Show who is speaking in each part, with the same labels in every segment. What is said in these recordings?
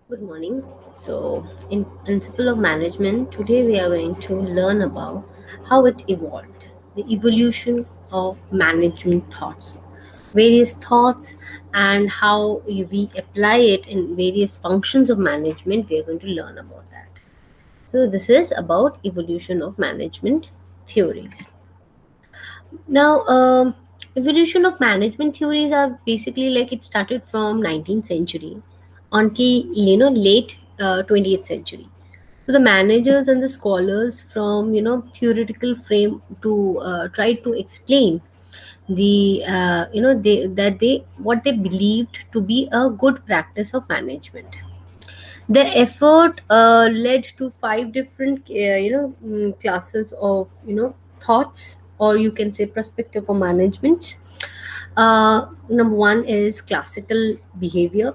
Speaker 1: Good morning. In Principle of Management, today we are going to learn about how it evolved, the evolution of management thoughts, various thoughts, and how we apply it in various functions of management. We are going to learn about that. So, this is about evolution of management theories. Now, evolution of management theories are basically like it started from 19th century until late 20th century. So the managers and the scholars from theoretical frame to try to explain the they what they believed to be a good practice of management. The effort led to five different classes of thoughts, or you can say perspective for management. Number one is classical behavior,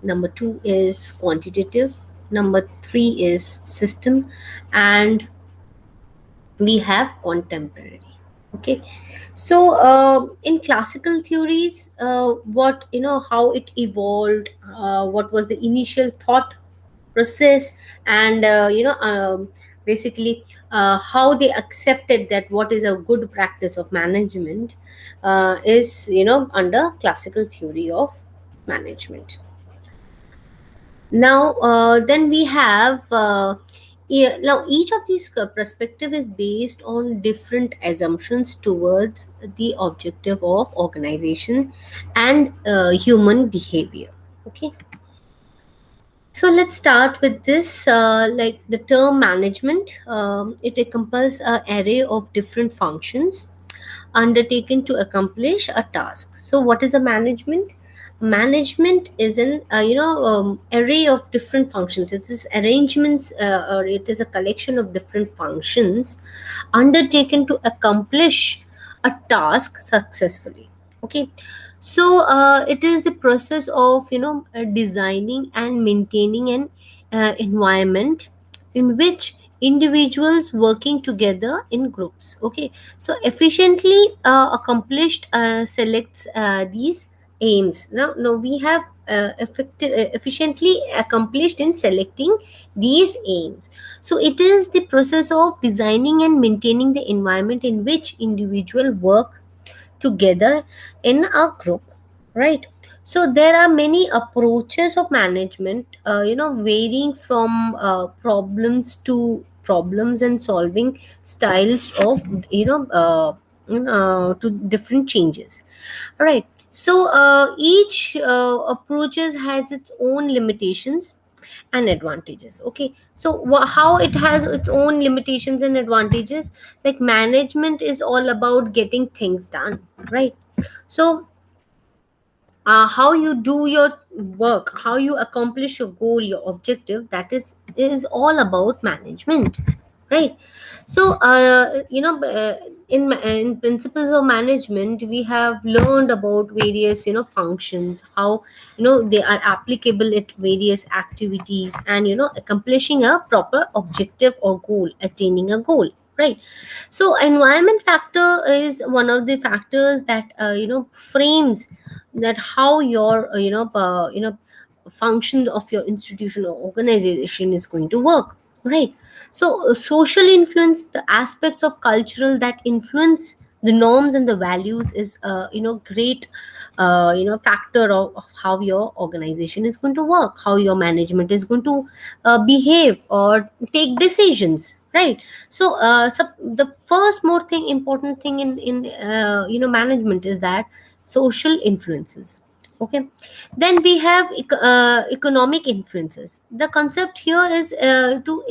Speaker 1: number two is quantitative, number three is system, and we have contemporary. Okay, so in classical theories, what how it evolved, what was the initial thought process, and basically how they accepted that what is a good practice of management is under classical theory of management. Now then we have now each of these perspective is based on different assumptions towards the objective of organization and human behavior. Okay, so let's start with this. Like the term management, it encompasses an array of different functions undertaken to accomplish a task. So, what is a management? Management is an array of different functions. It is arrangements, or it is a collection of different functions undertaken to accomplish a task successfully. Okay, so it is the process of designing and maintaining an environment in which individuals working together in groups. Okay, so efficiently accomplished selects these aims. Now we have efficiently accomplished in selecting these aims. So it is the process of designing and maintaining the environment in which individual work together in a group, right? So there are many approaches of management, varying from problems and solving styles of to different changes. All right, so each approaches has its own limitations and advantages. Okay, so how it has its own limitations and advantages, like management is all about getting things done, right? So how you do your work, how you accomplish your goal, your objective, that is all about management, right? So in principles of management, we have learned about various functions, how they are applicable at various activities, and accomplishing a proper objective or goal, attaining a goal, right? So environment factor is one of the factors that frames that how your function of your institution or organization is going to work, right? So social influence, the aspects of cultural that influence the norms and the values, is great factor of how your organization is going to work, how your management is going to behave or take decisions, right? So the first more thing important thing in management is that social influences. Okay, then we have economic influences. The concept here is to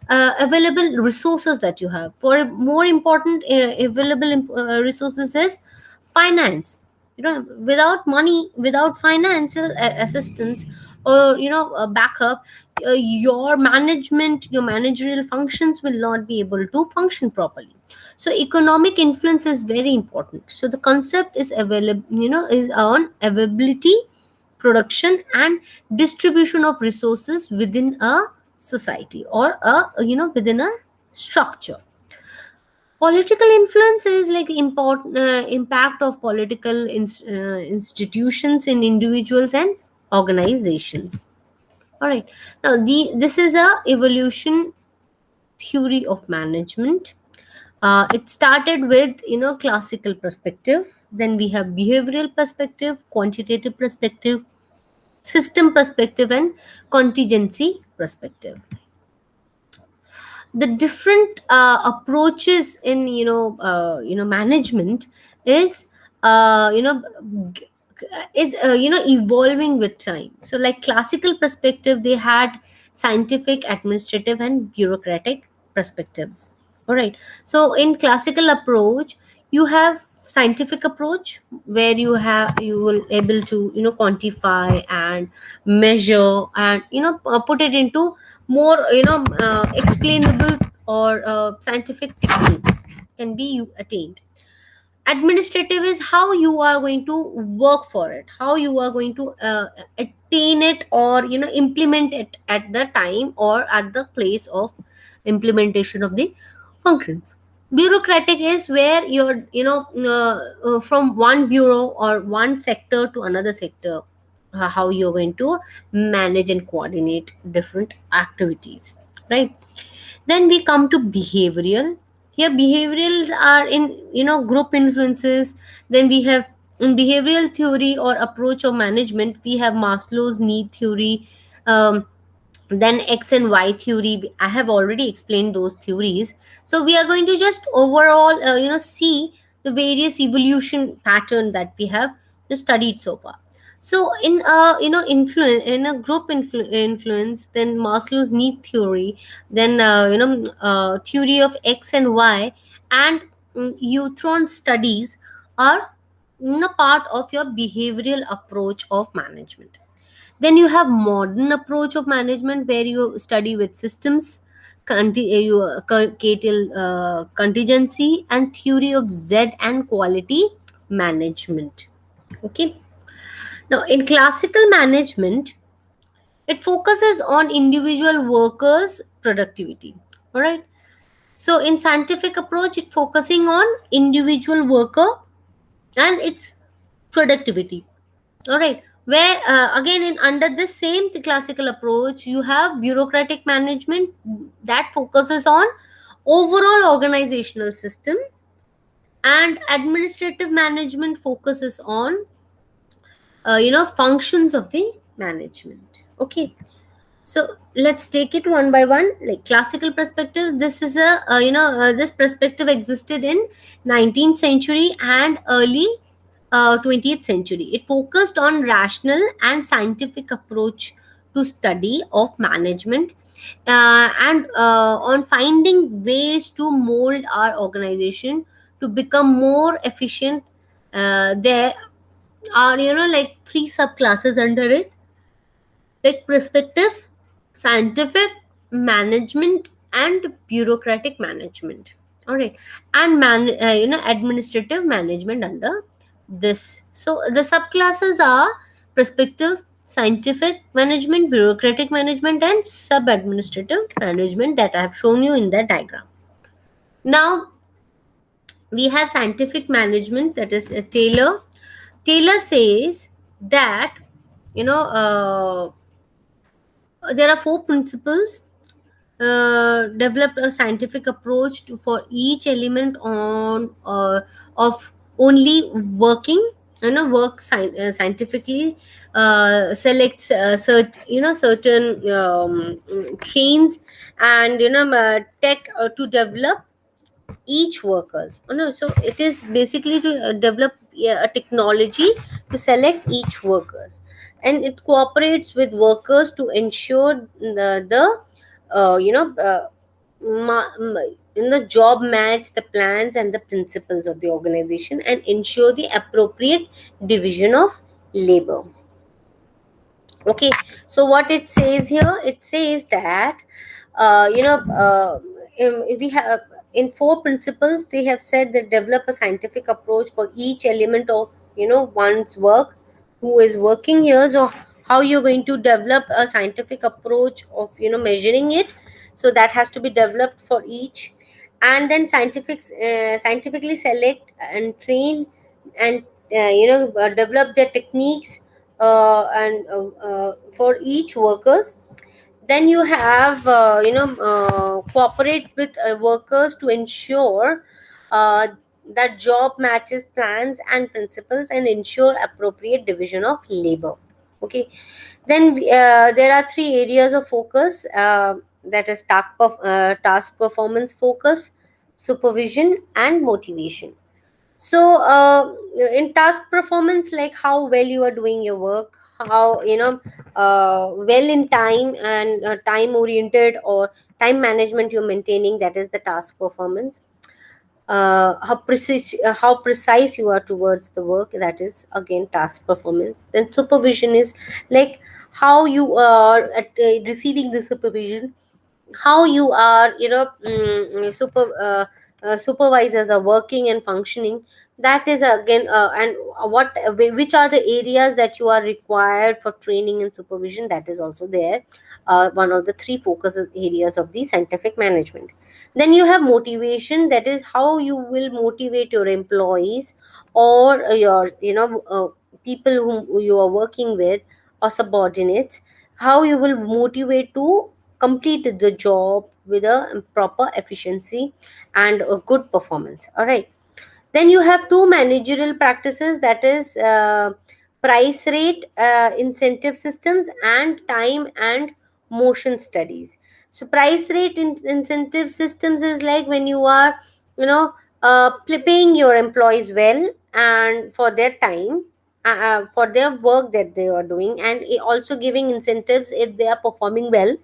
Speaker 1: available resources that you have. For more important available resources is finance. Without money, without financial assistance, or backup, your managerial functions will not be able to function properly. So economic influence is very important. So the concept is available, is on availability, production, and distribution of resources within a society, or within a structure. Political influence is like impact of political institutions in individuals and organizations. All right. Now, this is a evolution theory of management. It started with classical perspective. Then we have behavioral perspective, quantitative perspective, system perspective, and contingency perspective. The different approaches in management is uh, you know g- evolving with time. So like classical perspective, they had scientific, administrative, and bureaucratic perspectives. All right. So in classical approach, you have scientific approach where you will able to quantify and measure and put it into more explainable or scientific techniques can be attained. Administrative is how you are going to work for it, how you are going to attain it or implement it at the time or at the place of implementation of the functions. Bureaucratic is where you're from one bureau or one sector to another sector, how you're going to manage and coordinate different activities, right? Then we come to behavioral. Here behaviorals are in group influences. Then we have in behavioral theory or approach of management, we have Maslow's need theory, um, then X and Y theory. I have already explained those theories. So we are going to just overall see the various evolution pattern that we have studied so far. So in influence, in a group influence, then Maslow's need theory, then theory of X and Y, and Euthron studies are part of your behavioral approach of management. Then you have modern approach of management where you study with systems, contingency, and theory of Z and quality management. Okay. Now, in classical management, it focuses on individual workers' productivity. All right. So, in scientific approach, it focusing on individual worker and its productivity. All right. Where again in under this same classical approach, you have bureaucratic management that focuses on overall organizational system, and administrative management focuses on functions of the management. Okay. So let's take it one by one. Like classical perspective, this is a this perspective existed in 19th century and early 20th century. It focused on rational and scientific approach to study of management, and on finding ways to mold our organization to become more efficient. There are like three subclasses under it, like perspective, scientific, management, and bureaucratic management. All right. And administrative management under this. So the subclasses are perspective, scientific management, bureaucratic management, and sub administrative management that I have shown you in the diagram. Now we have scientific management, that is Taylor says that you know there are four principles. Develop a scientific approach for each element on of only working scientifically, selects certain trains and tech to develop each workers. Oh, no, so it is basically to develop, yeah, a technology to select each workers, and it cooperates with workers to ensure the job match the plans and the principles of the organization and ensure the appropriate division of labor. Okay. So what it says here, it says that uh, you know uh, we have in four principles they have said that develop a scientific approach for each element of one's work who is working here. So how you're going to develop a scientific approach of measuring it, so that has to be developed for each. And then scientifically select and train and develop their techniques and for each workers. Then you have cooperate with workers to ensure uh, that job matches plans and principles and ensure appropriate division of labor. Okay. Then there are three areas of focus, that is task performance focus, supervision, and motivation. So in task performance, like how well you are doing your work, how well in time and time oriented or time management you're maintaining, that is the task performance. How precise you are towards the work, that is again task performance. Then supervision is like how you are at receiving the supervision, how you are supervisors are working and functioning, that is again and what which are the areas that you are required for training and supervision, that is also there, one of the three focus areas of the scientific management. Then you have motivation, that is how you will motivate your employees or your people whom you are working with or subordinates, how you will motivate to complete the job with a proper efficiency and a good performance. All right. Then you have two managerial practices, that is price rate incentive systems and time and motion studies. So price rate incentive systems is like when you are paying your employees well and for their time, for their work that they are doing, and also giving incentives if they are performing well,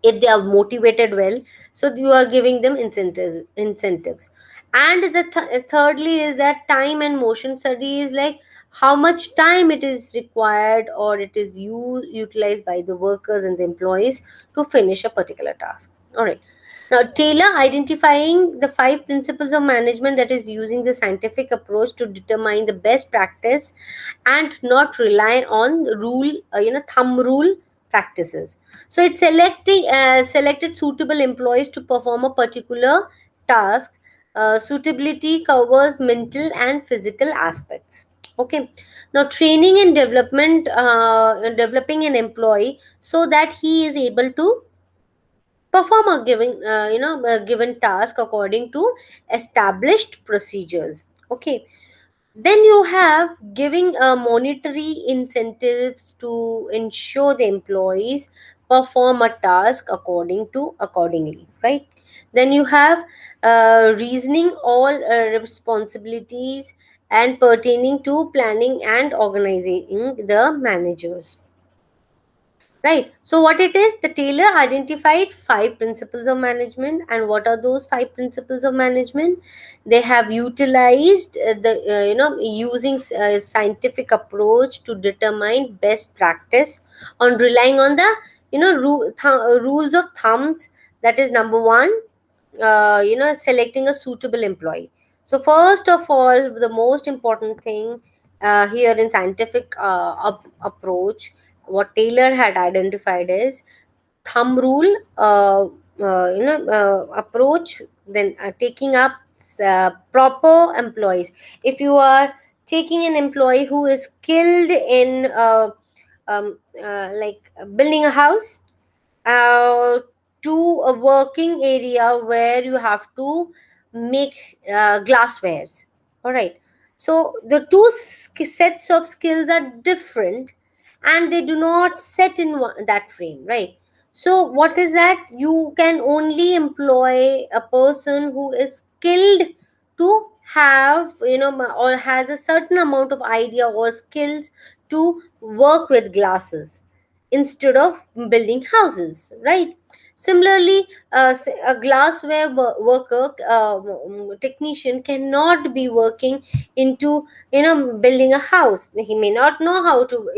Speaker 1: if they are motivated well. So you are giving them incentives. And the thirdly is that time and motion study is like how much time it is required or it is utilized by the workers and the employees to finish a particular task. All right. Now, Taylor identifying the five principles of management, that is using the scientific approach to determine the best practice and not rely on thumb rule practices. So it selected suitable employees to perform a particular task. Suitability covers mental and physical aspects. Okay. Now training and developing an employee so that he is able to perform a given task according to established procedures. Okay. Then you have giving monetary incentives to ensure the employees perform a task accordingly, right? Then you have reasoning all responsibilities and pertaining to planning and organizing the managers. Right. So, what it is, the Taylor identified five principles of management. And what are those five principles of management? They have utilized using scientific approach to determine best practice on relying on the rules of thumbs. That is number one, selecting a suitable employee. So first of all, the most important thing here in scientific approach, what Taylor had identified is thumb rule approach. Then taking up proper employees. If you are taking an employee who is skilled in like building a house, uh, to a working area where you have to make glasswares. All right. So the two sets of skills are different and they do not set in that frame, right? So what is that? You can only employ a person who is skilled to have, or has a certain amount of idea or skills to work with glasses instead of building houses, right? Similarly, a glassware worker, technician cannot be working into building a house. He may not know how to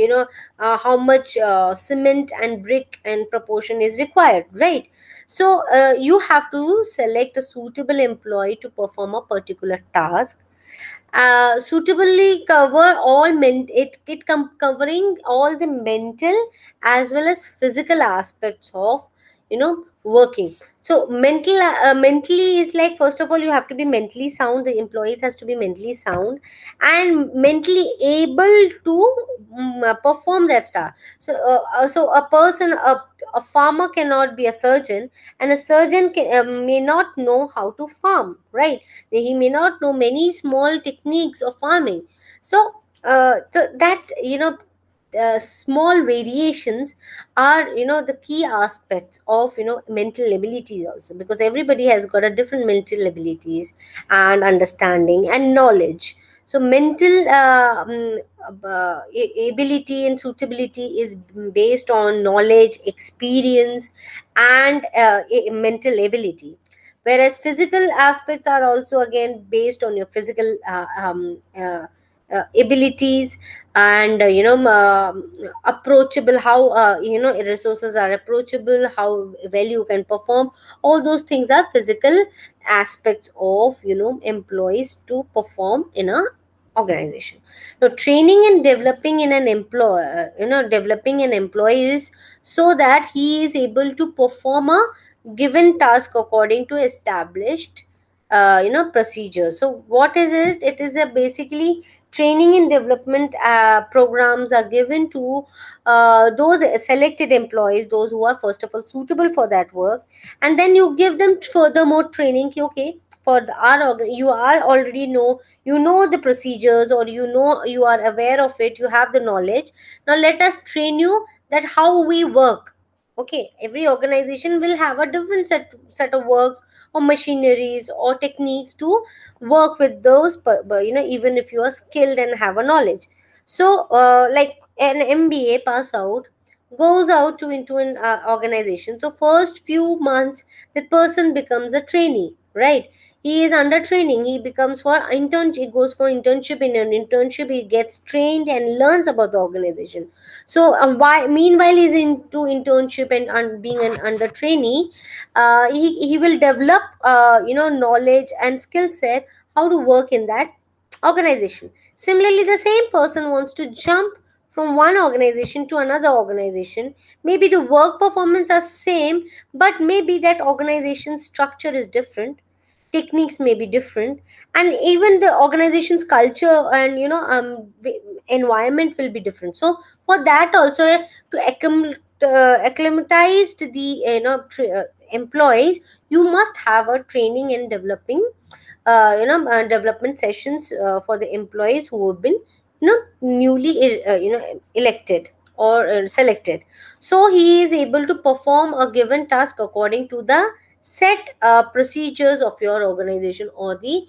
Speaker 1: how much cement and brick and proportion is required, right? So you have to select a suitable employee to perform a particular task, suitably cover covering all the mental as well as physical aspects of working. So mentally is like, first of all, you have to be mentally sound. The employees has to be mentally sound and mentally able to perform their stuff. So a person, a farmer cannot be a surgeon, and a surgeon may not know how to farm, right? He may not know many small techniques of farming. So that, small variations are, the key aspects of, mental abilities also, because everybody has got a different mental abilities and understanding and knowledge. So mental ability and suitability is based on knowledge, experience, and mental ability, whereas physical aspects are also again based on your physical abilities, and approachable, how resources are approachable, how well you can perform. All those things are physical aspects of, employees to perform in a organization. Now training and developing in an employee, developing an employee is so that he is able to perform a given task according to established procedures. So what is it? It is a basically training and development programs are given to those selected employees, those who are first of all suitable for that work, and then you give them furthermore training ki, okay, for you are already know, the procedures, or you are aware of it, you have the knowledge. Now let us train you that how we work. Okay, every organization will have a different set of works or machineries or techniques to work with those, even if you are skilled and have a knowledge. So like an MBA pass out goes out to into an organization. So first few months that person becomes a trainee, right? He is under training, he becomes for intern, he goes for internship. In an internship he gets trained and learns about the organization. So why meanwhile he's into internship and being an under trainee, he will develop knowledge and skill set how to work in that organization. Similarly, the same person wants to jump from one organization to another organization. Maybe the work performance are same, but maybe that organization structure is different, techniques may be different, and even the organization's culture and environment will be different. So for that also, to acclimatize to the employees, you must have a training and developing development sessions for the employees who have been newly elected or selected. So he is able to perform a given task according to the set procedures of your organization, or the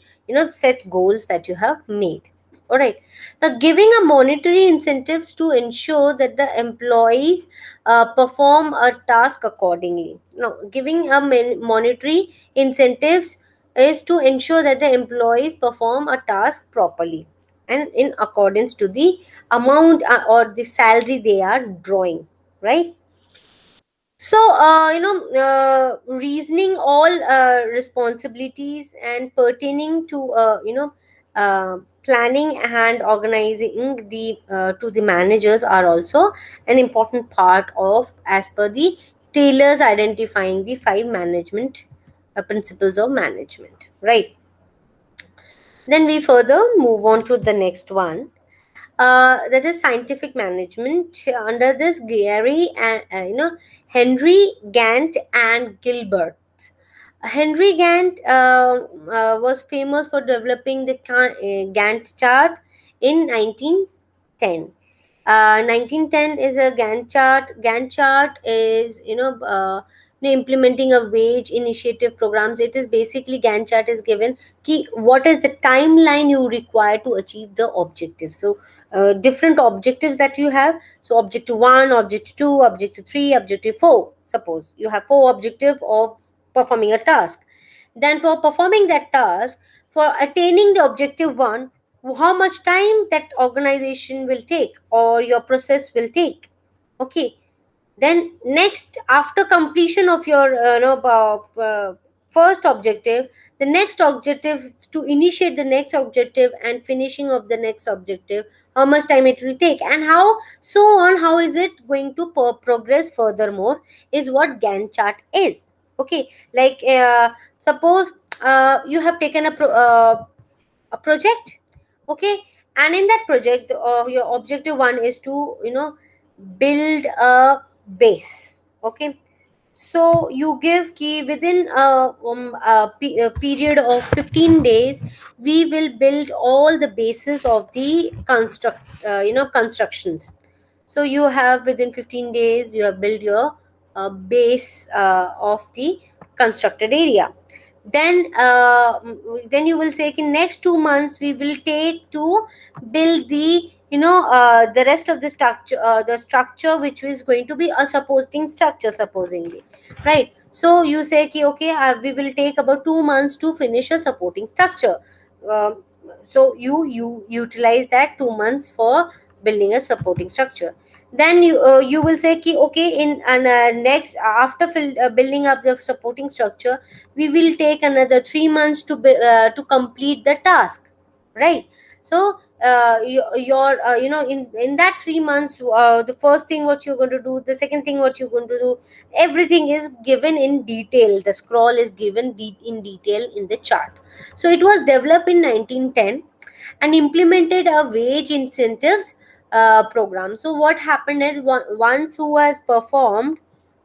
Speaker 1: set goals that you have made. All right. Now giving a monetary incentives to ensure that the employees perform a task accordingly. Now giving a monetary incentives is to ensure that the employees perform a task properly and in accordance to the amount or the salary they are drawing, right? So reasoning all responsibilities and pertaining to planning and organizing the to the managers are also an important part of, as per the Taylor's identifying the five management principles of management, right? Then we further move on to the next one, that is scientific management. Under this, Gary and Henry Gantt and Gilbert. Henry Gantt was famous for developing the Gantt chart in 1910. 1910 is a Gantt chart. Gantt chart is implementing a wage initiative programs. It is basically, Gantt chart is given ki what is the timeline you require to achieve the objective. So different objectives that you have. So objective 1, objective 2, objective 3, objective 4. Suppose you have four objective of performing a task. Then for performing that task, for attaining the objective 1, how much time that organization will take or your process will take. Okay, then next, after completion of your first objective, the next objective, to initiate the next objective and finishing of the next objective, how much time it will take, and how so on, how is it going to progress furthermore, is what Gantt chart is. Okay, like suppose you have taken a project. Okay, and in that project, your objective one is to build a base. Okay, so you give key within a period of 15 days, we will build all the bases of the constructions. So you have within 15 days you have built your base of the constructed area. Then you will say in next 2 months we will take to build the rest of the structure which is going to be a supporting structure, supposingly, right? So you say ki, okay, we will take about 2 months to finish a supporting structure. um, so you utilize that 2 months for building a supporting structure. Then you will say ki, okay, in and next after building up the supporting structure, we will take another 3 months to complete the task, right? So in that 3 months, the first thing what you're going to do, the second thing what you're going to do, everything is given in detail, the scroll is given in detail in the chart. So it was developed in 1910 and implemented a wage incentives program. So what happened is, once who has performed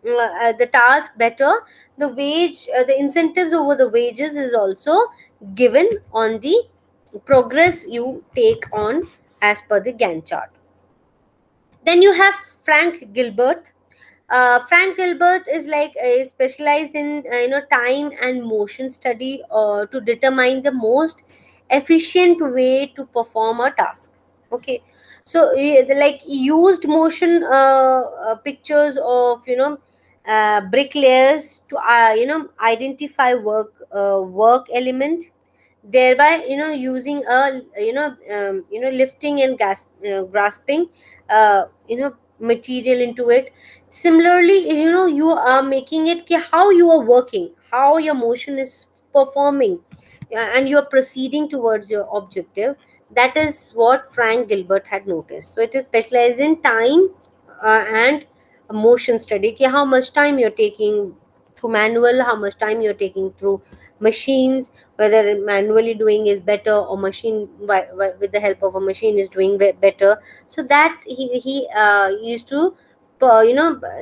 Speaker 1: the task better, the incentives over the wages is also given on the progress you take on as per the Gantt chart. Then you have Frank Gilbert. Frank Gilbert is like specialized in time and motion study to determine the most efficient way to perform a task. Okay, so like used motion pictures of bricklayers to identify work element, thereby using a lifting and grasping material into it. Similarly, you are making it how you are working, how your motion is performing, and you are proceeding towards your objective. That is what Frank Gilbert had noticed. So it is specialized in time and motion study, how much time you're taking through manual, how much time you're taking through machines, whether manually doing is better or with the help of a machine is doing better. So that he used to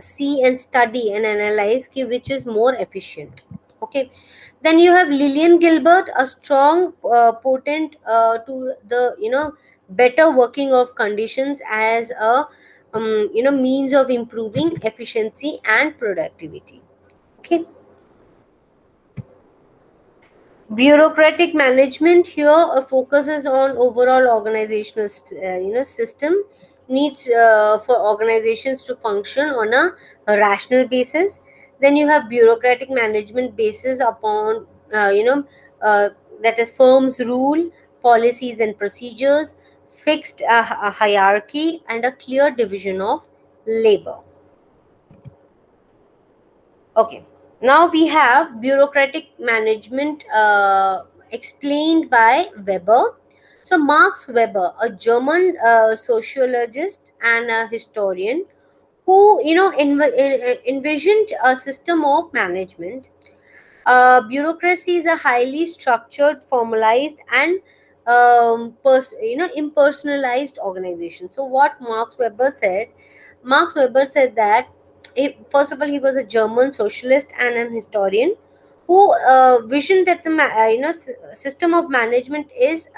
Speaker 1: see and study and analyze which is more efficient. Okay, then you have Lillian Gilbert, a strong potent to the better working of conditions as a means of improving efficiency and productivity. Okay, bureaucratic management here focuses on overall organizational system needs for organizations to function on a rational basis. Then you have bureaucratic management basis upon uh, that is firms rule, policies and procedures, fixed a hierarchy and a clear division of labor. Okay, now we have bureaucratic management explained by Weber. So, Max Weber, a German sociologist and a historian, who envisioned a system of management. Bureaucracy is a highly structured, formalized, and impersonalized organization. So, what Marx Weber said that first of all he was a German socialist and an historian who visioned that the system of management is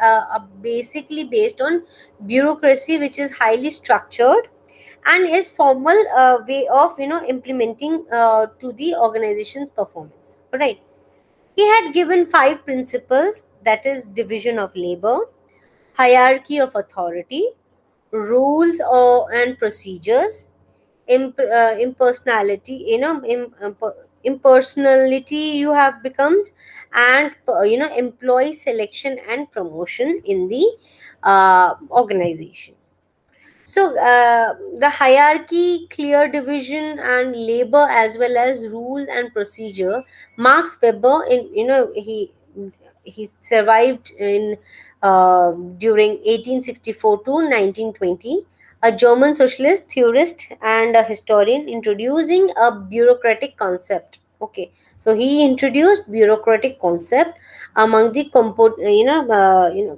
Speaker 1: basically based on bureaucracy, which is highly structured and is formal way of implementing to the organization's performance. Right. He had given 5 principles, that is division of labor, hierarchy of authority, rules and procedures, impersonality, impersonality you have becomes, and employee selection and promotion in the organization. So the hierarchy, clear division, and labor as well as rule and procedure. Max Weber, he survived in during 1864 to 1920, a German socialist theorist and a historian introducing a bureaucratic concept. Okay, so he introduced bureaucratic concept among the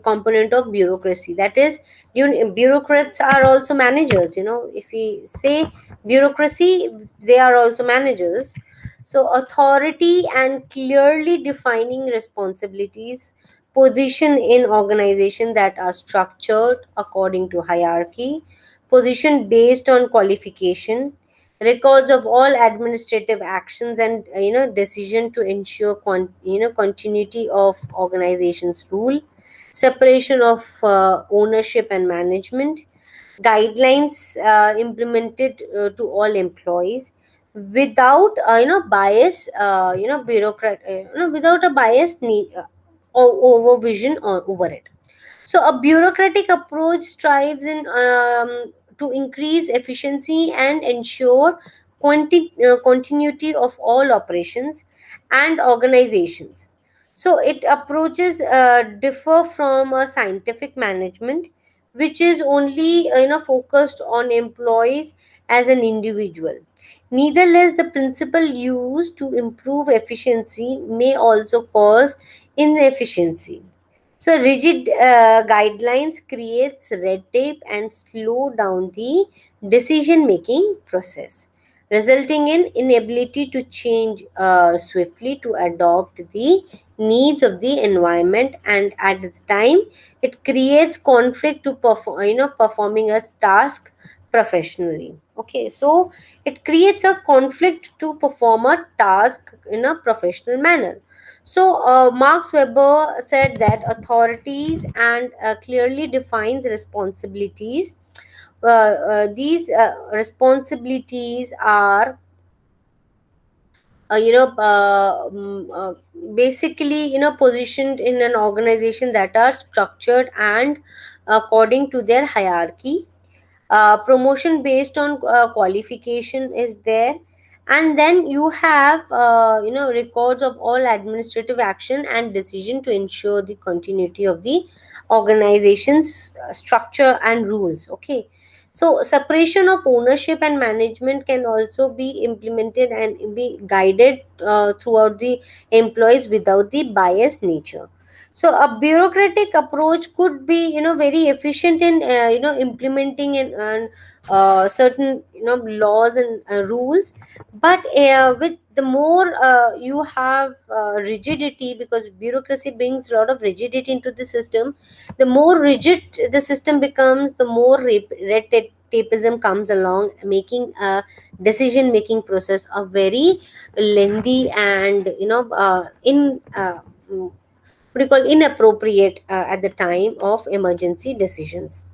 Speaker 1: component of bureaucracy. That is, bureaucrats are also managers. If we say bureaucracy, they are also managers. So authority and clearly defining responsibilities, position in organization that are structured according to hierarchy, position based on qualification, records of all administrative actions, and decision to ensure continuity of organization's rule, separation of ownership and management, guidelines implemented to all employees without bias, bureaucrat without a bias need over vision or over it. So a bureaucratic approach strives in to increase efficiency and ensure continuity of all operations and organizations. So it approaches differ from a scientific management, which is only focused on employees as an individual. Nevertheless, the principle used to improve efficiency may also cause inefficiency. So rigid guidelines creates red tape and slow down the decision making process, resulting in inability to change swiftly to adopt the needs of the environment, and at the time it creates conflict to perform performing a task professionally. Okay, so it creates a conflict to perform a task in a professional manner. So, Max Weber said that authorities and clearly defines responsibilities. These responsibilities are, uh, you know, uh, um, uh, basically, positioned in an organization that are structured and according to their hierarchy. Promotion based on qualification is there, and then you have records of all administrative action and decision to ensure the continuity of the organization's structure and rules. Okay, so separation of ownership and management can also be implemented and be guided throughout the employees without the biased nature. So a bureaucratic approach could be very efficient in implementing certain laws and rules, but with the more you have rigidity, because bureaucracy brings a lot of rigidity into the system. The more rigid the system becomes, the more red tapeism comes along, making a decision making process a very lengthy and in what do you call inappropriate at the time of emergency decisions.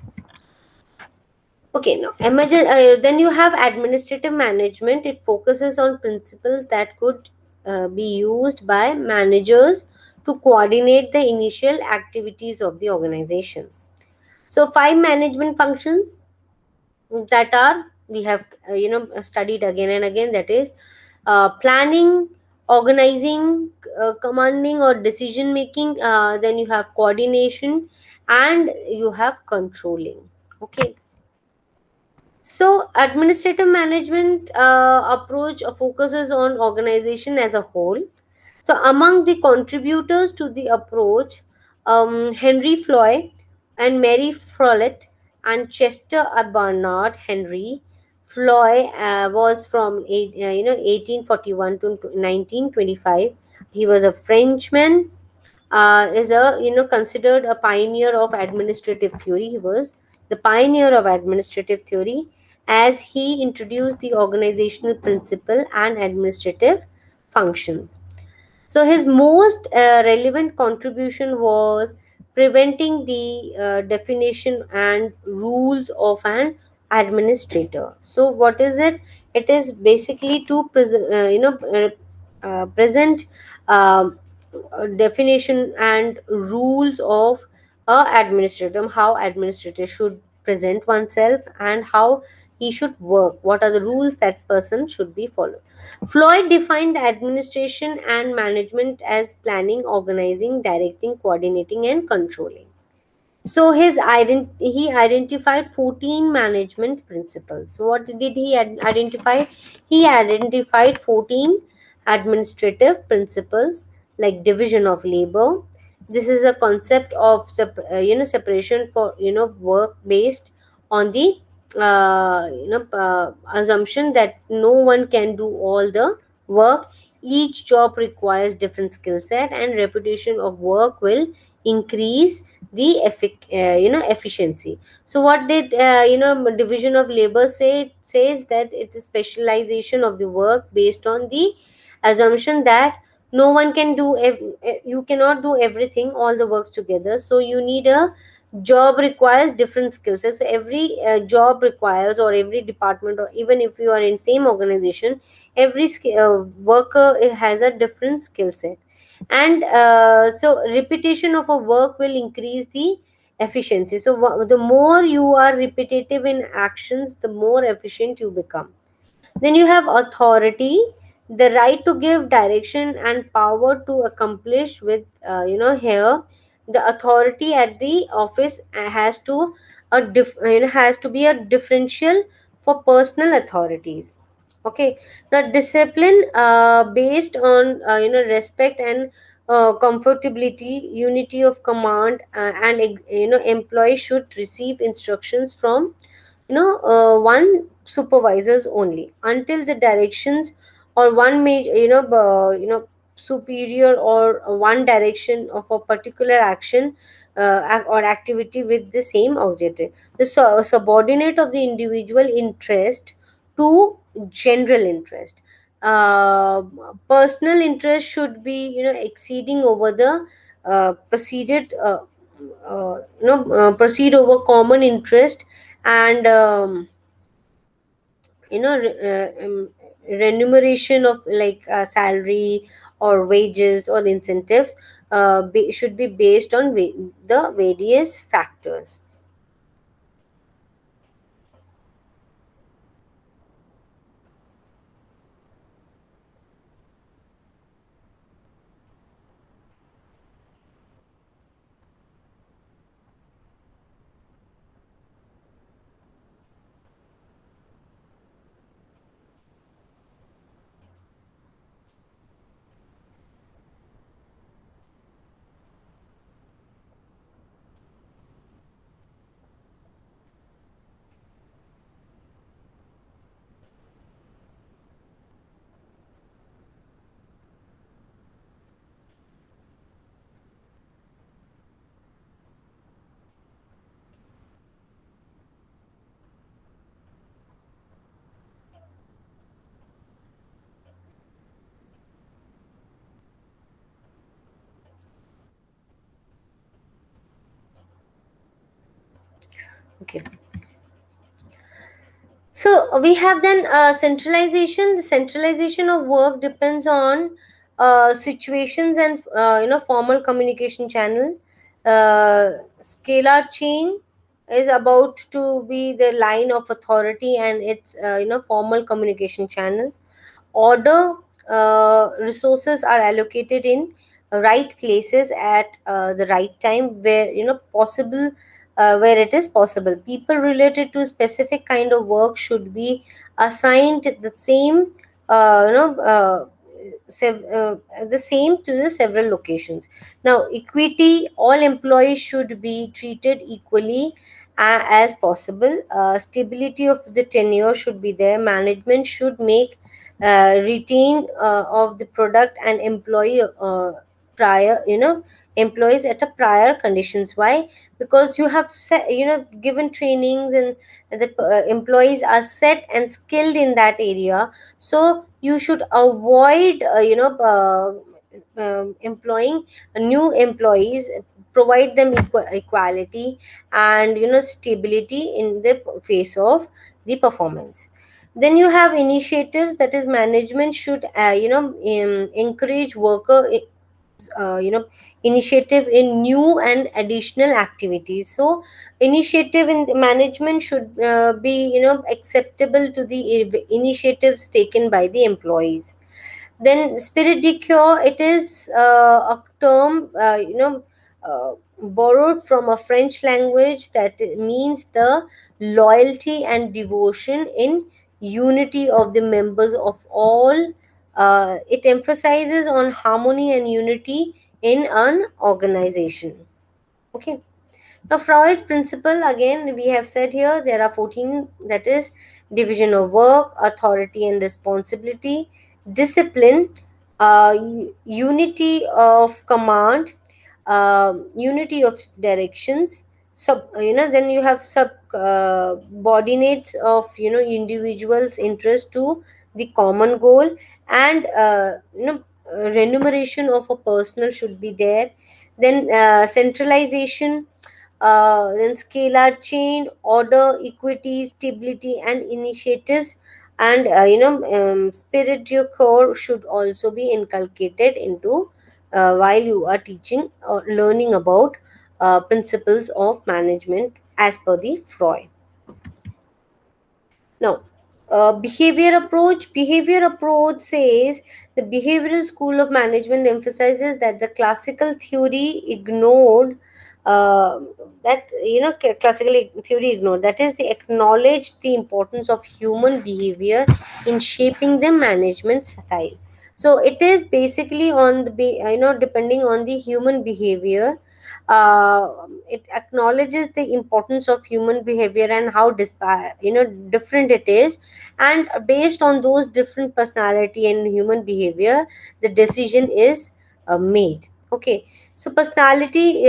Speaker 1: Okay, now then you have administrative management. It focuses on principles that could be used by managers to coordinate the initial activities of the organizations. So five management functions that are, we have studied again and again, that is planning, organizing, commanding or decision making, then you have coordination, and you have controlling. Okay, so administrative management approach focuses on organization as a whole. So among the contributors to the approach, Henry Floyd and Mary Frollet and Chester Barnard. Henry Floyd was from 1841 to 1925. He was a Frenchman, is a considered a pioneer of administrative theory. He was the pioneer of administrative theory, as he introduced the organizational principle and administrative functions. So his most relevant contribution was preventing the definition and rules of an administrator. So what is it? It is basically to present um, definition and rules of a administrator, how administrator should present oneself, and how he should work, what are the rules that person should be followed. Floyd defined administration and management as planning, organizing, directing, coordinating, and controlling. So he identified 14 management principles. So what did he identify? He identified 14 administrative principles, like division of labor. This is a concept of separation for work based on the assumption that no one can do all the work. Each job requires different skill set, and reputation of work will increase the efficiency. So what did division of labor says that it is specialization of the work based on the assumption that no one can do you cannot do everything, all the works together. So you need a job requires different skill sets. So every job requires, or every department, or even if you are in same organization, every worker has a different skill set. And so repetition of a work will increase the efficiency. So the more you are repetitive in actions, the more efficient you become. Then you have authority, the right to give direction and power to accomplish with here. The authority at the office has to be a differential for personal authorities. Okay. Now discipline based on respect and comfortability, unity of command, and employee should receive instructions from one supervisors only until the directions, or one may superior, or one direction of a particular action or activity with the same objective. The subordinate of the individual interest to general interest. uh, Personal interest should be exceeding over the proceed over common interest. And remuneration of like salary or wages or incentives should be based on the various factors. Okay. So we have then centralization. The centralization of work depends on situations and formal communication channel. Scalar chain is about to be the line of authority, and its formal communication channel. Order, resources are allocated in right places at the right time, where possible, where it is possible. People related to specific kind of work should be assigned the same uh, you know uh, the same to the several locations. Now equity, all employees should be treated equally as possible. Stability of the tenure should be there. Management should make retain of the product and employee prior employees at a prior conditions. Why? Because you have given trainings, and the employees are set and skilled in that area. So you should avoid employing new employees. Provide them equality and stability in the face of the performance. Then you have initiatives, that is management should encourage worker initiative in new and additional activities. So initiative in the management should be acceptable to the initiatives taken by the employees. Then spirit de cure, it is a term borrowed from a French language that means the loyalty and devotion in unity of the members of all. It emphasizes on harmony and unity in an organization. Okay. Now, Freud's principle, again, we have said here there are 14, that is, division of work, authority and responsibility, discipline, unity of command, unity of directions. Then you have subordinates of individuals' interest to the common goal, and remuneration of a personal should be there. Then centralization, then scalar chain, order, equity, stability, and initiatives, and spirit du corps should also be inculcated into while you are teaching or learning about principles of management as per the Freud. Now, behavior approach says the behavioral school of management emphasizes that the classical theory ignored, uh, classical theory ignored, that is, they acknowledge the importance of human behavior in shaping the management style. So it is basically on the depending on the human behavior. It acknowledges the importance of human behavior and how different it is, and based on those different personality and human behavior, the decision is made. Okay. So personality,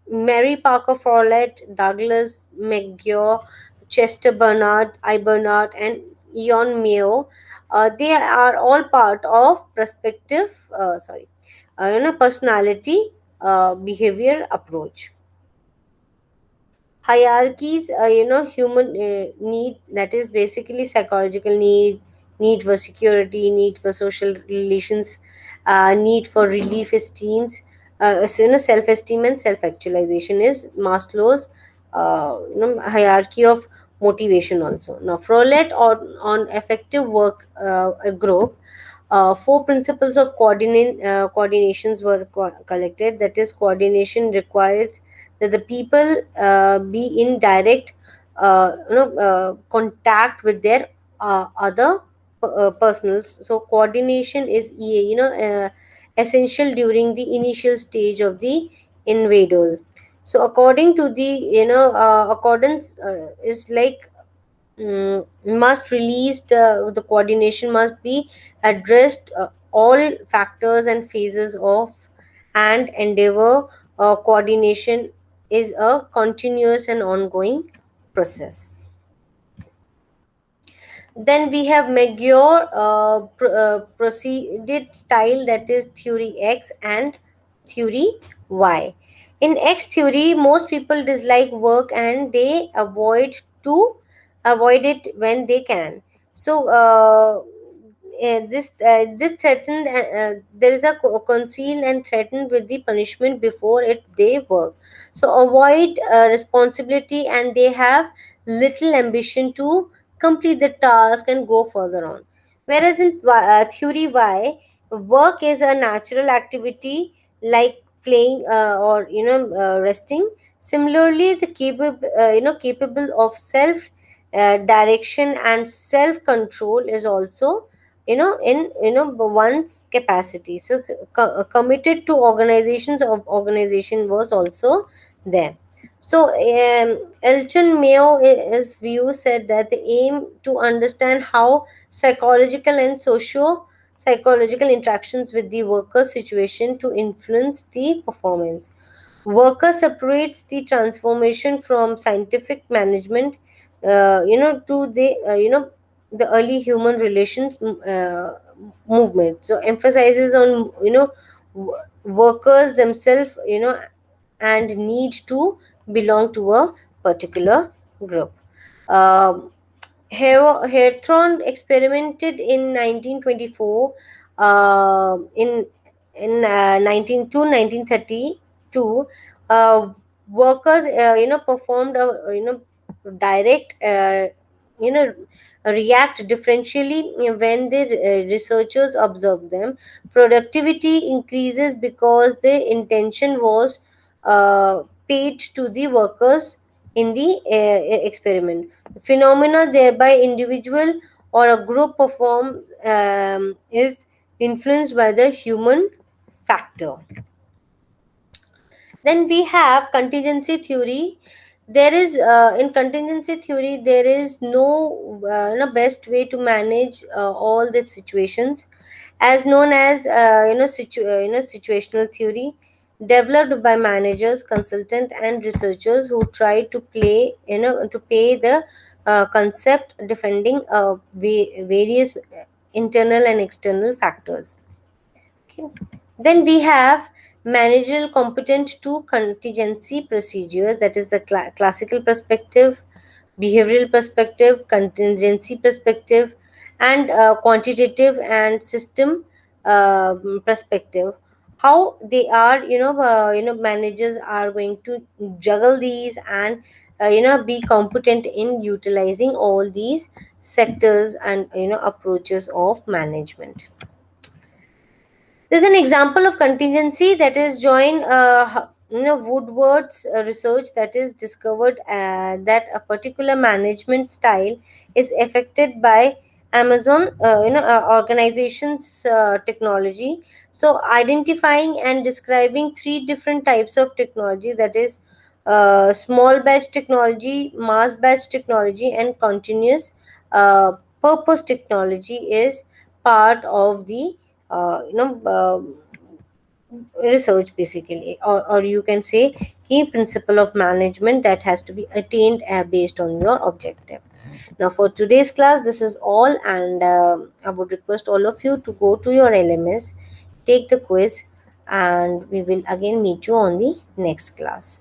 Speaker 1: Mary Parker Follett, Douglas McGill, Chester Bernard, I Bernard, and Ian Mayo, they are all part of personality behavior approach. Hierarchies, human need, that is basically psychological need for security, need for social relations, need for relief esteems, self-esteem and self-actualization is Maslow's hierarchy of motivation. Also, now Frolet on effective work group, four principles of coordinations were collected. That is, coordination requires that the people be in direct contact with their other personals. So coordination is essential during the initial stage of the invaders. So according to the accordance is like, must release the coordination must be addressed all factors and phases of and endeavor. Coordination is a continuous and ongoing process. Then we have Magyar proceeded style, that is theory X and theory Y. In X theory, most people dislike work and they avoid it when they can. So this threatened there is a conceal and threatened with the punishment before it they work. So avoid responsibility and they have little ambition to complete the task and go further on. Whereas in theory Y, work is a natural activity like playing or resting. Similarly, the capable of self direction and self control is also in one's capacity. So committed to organization was also there. So Elton Mayo, his view said that the aim to understand how psychological and socio psychological interactions with the worker situation to influence the performance. Worker separates the transformation from scientific management, to the the early human relations movement. So emphasizes on workers themselves, and need to belong to a particular group. Um, Hertron experimented in 1924 in in 1932, workers performed a direct you know react differentially when the researchers observe them. Productivity increases because the intention was paid to the workers in the experiment. Phenomena thereby individual or a group perform is influenced by the human factor. Then we have contingency theory. There is in contingency theory there is no best way to manage all the situations, as known as situational theory, developed by managers, consultant, and researchers who try to play to pay the concept defending various internal and external factors. Okay. Then we have managerial competent to contingency procedures, that is the classical perspective, behavioral perspective, contingency perspective, and quantitative and system perspective. How they are, managers are going to juggle these and be competent in utilizing all these sectors and approaches of management. There's an example of contingency that is join Woodward's research that is discovered that a particular management style is affected by Amazon organization's technology. So identifying and describing three different types of technology, that is small batch technology, mass batch technology, and continuous purpose technology, is part of the research basically, or you can say key principle of management that has to be attained based on your objective. Now for today's class this is all, and I would request all of you to go to your LMS, take the quiz, and we will again meet you on the next class.